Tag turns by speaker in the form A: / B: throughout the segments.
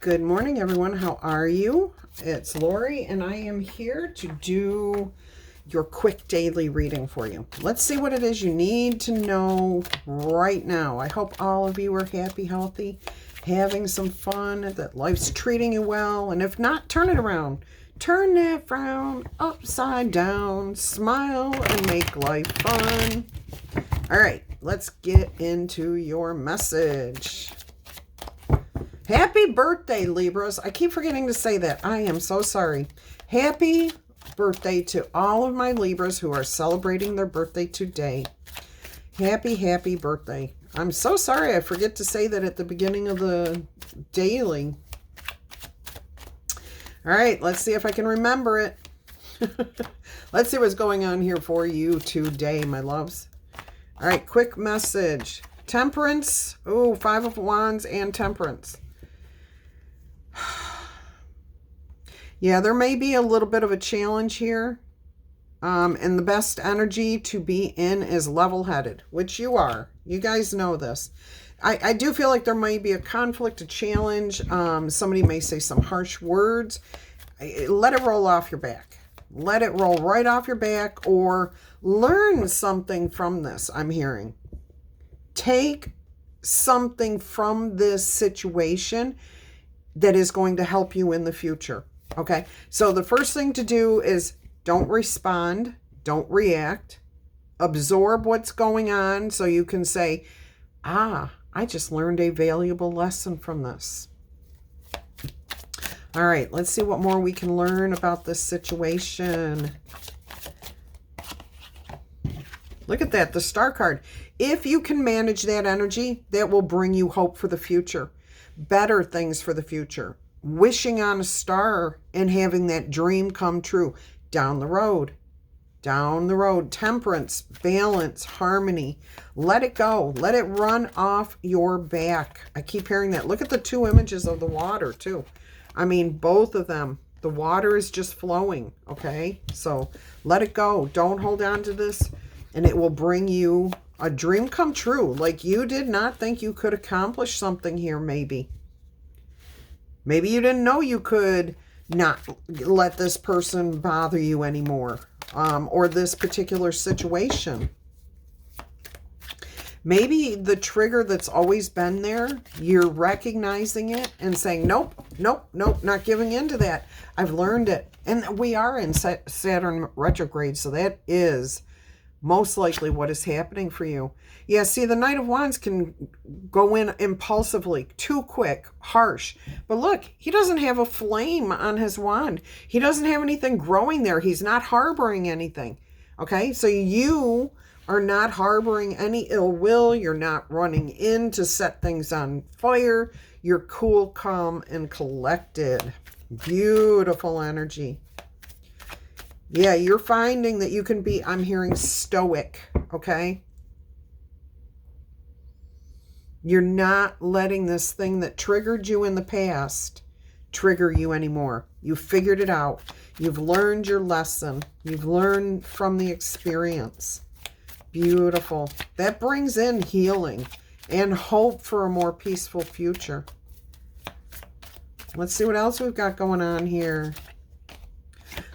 A: Good morning, everyone. How are you? It's Laurie, and I am here to do your quick daily reading for you. Let's see what it is you need to know right now. I hope all of you are happy, healthy, having some fun, that life's treating you well, and if not, turn it around. Turn that frown upside down, smile, and make life fun. All right, let's get into your message. Happy birthday, Libras. I keep forgetting to say that. I am so sorry. Happy birthday to all of my Libras who are celebrating their birthday today. Happy, happy birthday. I'm so sorry I forget to say that at the beginning of the daily. All right, let's see if I can remember it. Let's see what's going on here for you today, my loves. All right, quick message. Temperance. Oh, 5 of Wands and Temperance. Yeah, there may be a little bit of a challenge here. And the best energy to be in is level-headed, which you are. You guys know this. I do feel like there may be a conflict, a challenge. Somebody may say some harsh words. Let it roll off your back. Let it roll right off your back, or learn something from this, I'm hearing. Take something from this situation that is going to help you in the future. Okay, so the first thing to do is don't respond, don't react, absorb what's going on so you can say, I just learned a valuable lesson from this. All right, let's see what more we can learn about this situation. Look at that, the Star card. If you can manage that energy, that will bring you hope for the future, better things for the future. Wishing on a star and having that dream come true down the road. Down the road. Temperance, balance, harmony. Let it go. Let it run off your back. I keep hearing that. Look at the 2 images of the water too. I mean, both of them. The water is just flowing, okay? So let it go. Don't hold on to this, and it will bring you a dream come true. Like you did not think you could accomplish something here, maybe. Maybe you didn't know you could not let this person bother you anymore, or this particular situation. Maybe the trigger that's always been there, you're recognizing it and saying, nope, nope, nope, not giving into that. I've learned it. And we are in Saturn retrograde, so that is most likely what is happening for you. Yeah, see, the Knight of Wands can go in impulsively, too quick, harsh. But look, he doesn't have a flame on his wand. He doesn't have anything growing there. He's not harboring anything. Okay, so you are not harboring any ill will. You're not running in to set things on fire. You're cool, calm, and collected. Beautiful energy. Yeah, you're finding that you can be, I'm hearing, stoic, okay? You're not letting this thing that triggered you in the past trigger you anymore. You figured it out. You've learned your lesson. You've learned from the experience. Beautiful. That brings in healing and hope for a more peaceful future. Let's see what else we've got going on here.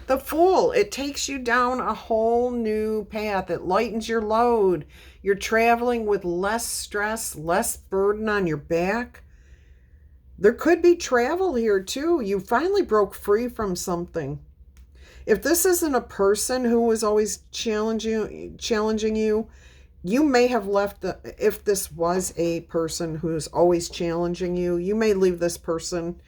A: The Fool, it takes you down a whole new path. It lightens your load. You're traveling with less stress, less burden on your back. There could be travel here too. You finally broke free from something. If this isn't a person who was always challenging you, you may have left if this was a person who's always challenging you, you may leave this person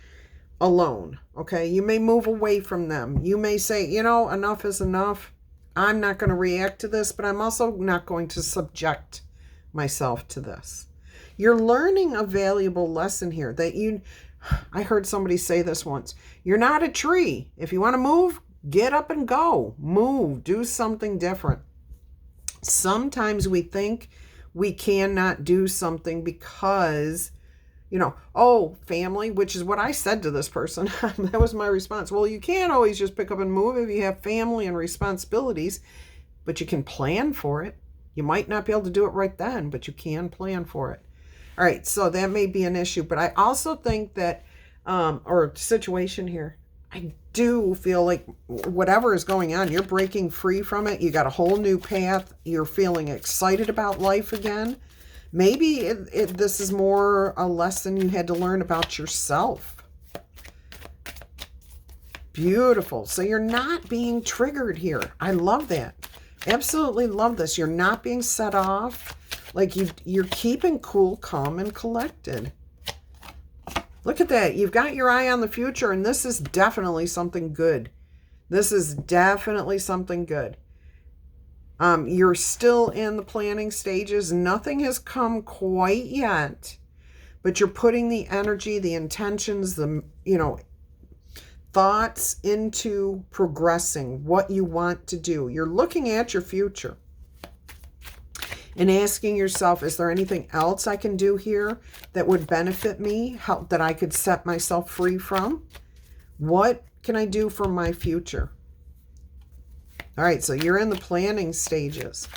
A: alone, okay? You may move away from them. You may say, you know, enough is enough. I'm not going to react to this, but I'm also not going to subject myself to this. You're learning a valuable lesson here that I heard somebody say this once. You're not a tree. If you want to move, get up and go. Move. Do something different. Sometimes we think we cannot do something because, you know, oh, family, which is what I said to this person. That was my response. Well, you can't always just pick up and move if you have family and responsibilities, but you can plan for it. You might not be able to do it right then, but you can plan for it. All right, so that may be an issue. But I also think that or situation here. I do feel like whatever is going on, you're breaking free from it. You got a whole new path. You're feeling excited about life again. Maybe this is more a lesson you had to learn about yourself. Beautiful. So you're not being triggered here. I love that. Absolutely love this. You're not being set off. Like you're keeping cool, calm, and collected. Look at that. You've got your eye on the future, and this is definitely something good. This is definitely something good. You're still in the planning stages. Nothing has come quite yet, but you're putting the energy, the intentions, the, thoughts into progressing what you want to do. You're looking at your future and asking yourself, is there anything else I can do here that would benefit me, help that I could set myself free from? What can I do for my future? All right, so you're in the planning stages.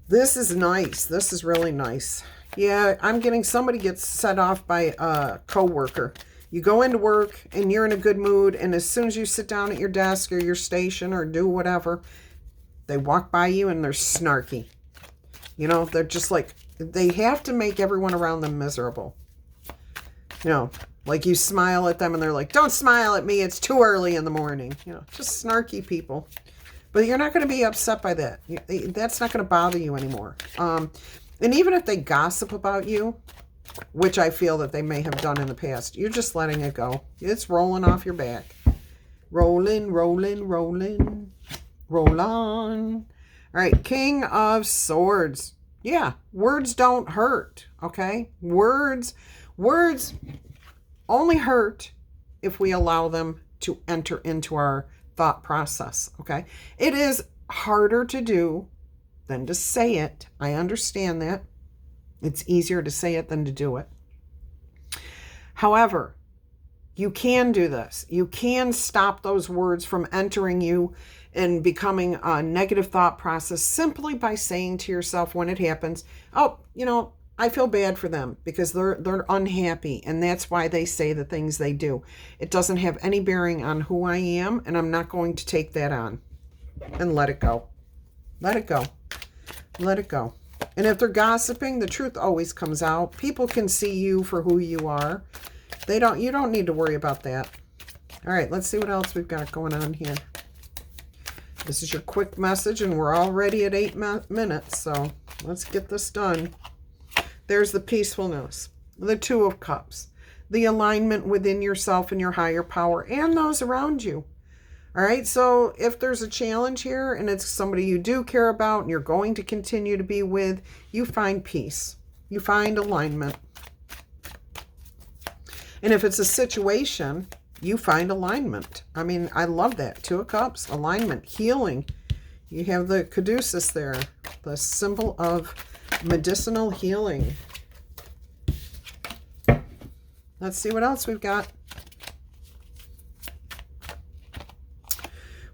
A: This is nice. This is really nice. Yeah, I'm getting somebody gets set off by a coworker. You go into work and you're in a good mood, and as soon as you sit down at your desk or your station or do whatever, they walk by you and they're snarky. They're just like, they have to make everyone around them miserable. Like you smile at them and they're like, don't smile at me, it's too early in the morning. Just snarky people. But you're not going to be upset by that. That's not going to bother you anymore. And even if they gossip about you, which I feel that they may have done in the past, you're just letting it go. It's rolling off your back. Rolling, rolling, rolling. Roll on. All right, King of Swords. Yeah, words don't hurt, okay? Words only hurt if we allow them to enter into our thought process, okay? It is harder to do than to say it. I understand that. It's easier to say it than to do it. However, you can do this. You can stop those words from entering you and becoming a negative thought process simply by saying to yourself when it happens, oh, I feel bad for them because they're unhappy, and that's why they say the things they do. It doesn't have any bearing on who I am, and I'm not going to take that on. And let it go. Let it go. Let it go. And if they're gossiping, the truth always comes out. People can see you for who you are. You don't need to worry about that. All right, let's see what else we've got going on here. This is your quick message, and we're already at 8 minutes, so let's get this done. There's the peacefulness, the Two of Cups, the alignment within yourself and your higher power and those around you. All right, so if there's a challenge here and it's somebody you do care about and you're going to continue to be with, you find peace. You find alignment. And if it's a situation, you find alignment. I mean, I love that. Two of Cups, alignment, healing. You have the caduceus there, the symbol of medicinal healing. Let's see what else we've got.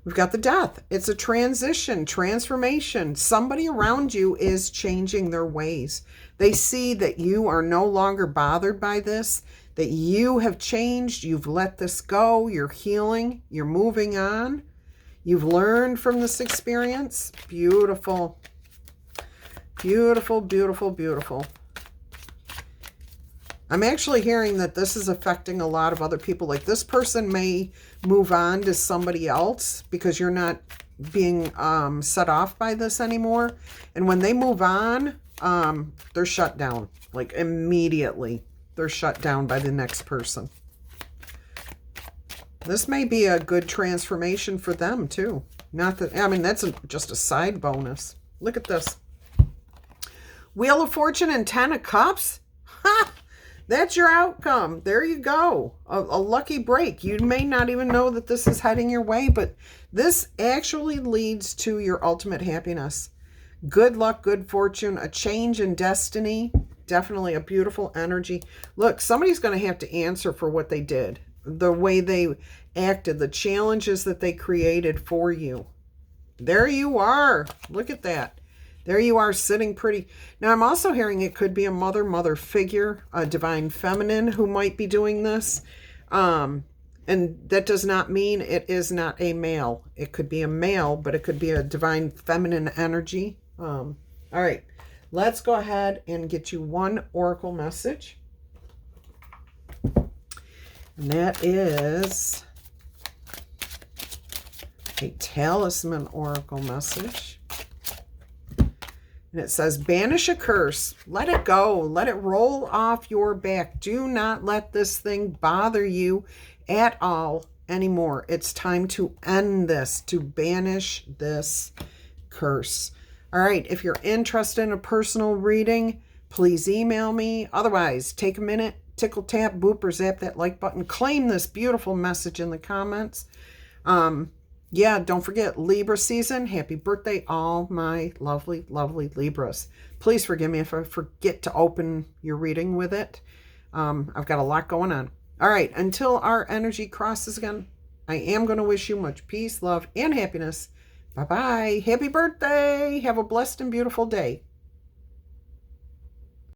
A: We've got the Death. It's a transition, transformation. Somebody around you is changing their ways. They see that you are no longer bothered by this, that you have changed, you've let this go, you're healing, you're moving on. You've learned from this experience. Beautiful. Beautiful, beautiful, beautiful. I'm actually hearing that this is affecting a lot of other people. Like this person may move on to somebody else because you're not being set off by this anymore. And when they move on, they're shut down. Like immediately, they're shut down by the next person. This may be a good transformation for them too. Not that, I mean, that's just a side bonus. Look at this. Wheel of Fortune and 10 of Cups. Ha! That's your outcome. There you go. A lucky break. You may not even know that this is heading your way, but this actually leads to your ultimate happiness. Good luck, good fortune, a change in destiny. Definitely a beautiful energy. Look, somebody's going to have to answer for what they did, the way they acted, the challenges that they created for you. There you are. Look at that. There you are, sitting pretty. Now, I'm also hearing it could be a mother figure, a divine feminine who might be doing this. And that does not mean it is not a male. It could be a male, but it could be a divine feminine energy. All right, let's go ahead and get you one oracle message. And that is a talisman oracle message. And it says, banish a curse. Let it go. Let it roll off your back. Do not let this thing bother you at all anymore. It's time to end this, to banish this curse. All right, if you're interested in a personal reading, please email me. Otherwise, take a minute, tickle, tap, boop, or zap that like button. Claim this beautiful message in the comments. Yeah, don't forget, Libra season. Happy birthday, all my lovely, lovely Libras. Please forgive me if I forget to open your reading with it. I've got a lot going on. All right, until our energy crosses again, I am going to wish you much peace, love, and happiness. Bye-bye. Happy birthday. Have a blessed and beautiful day.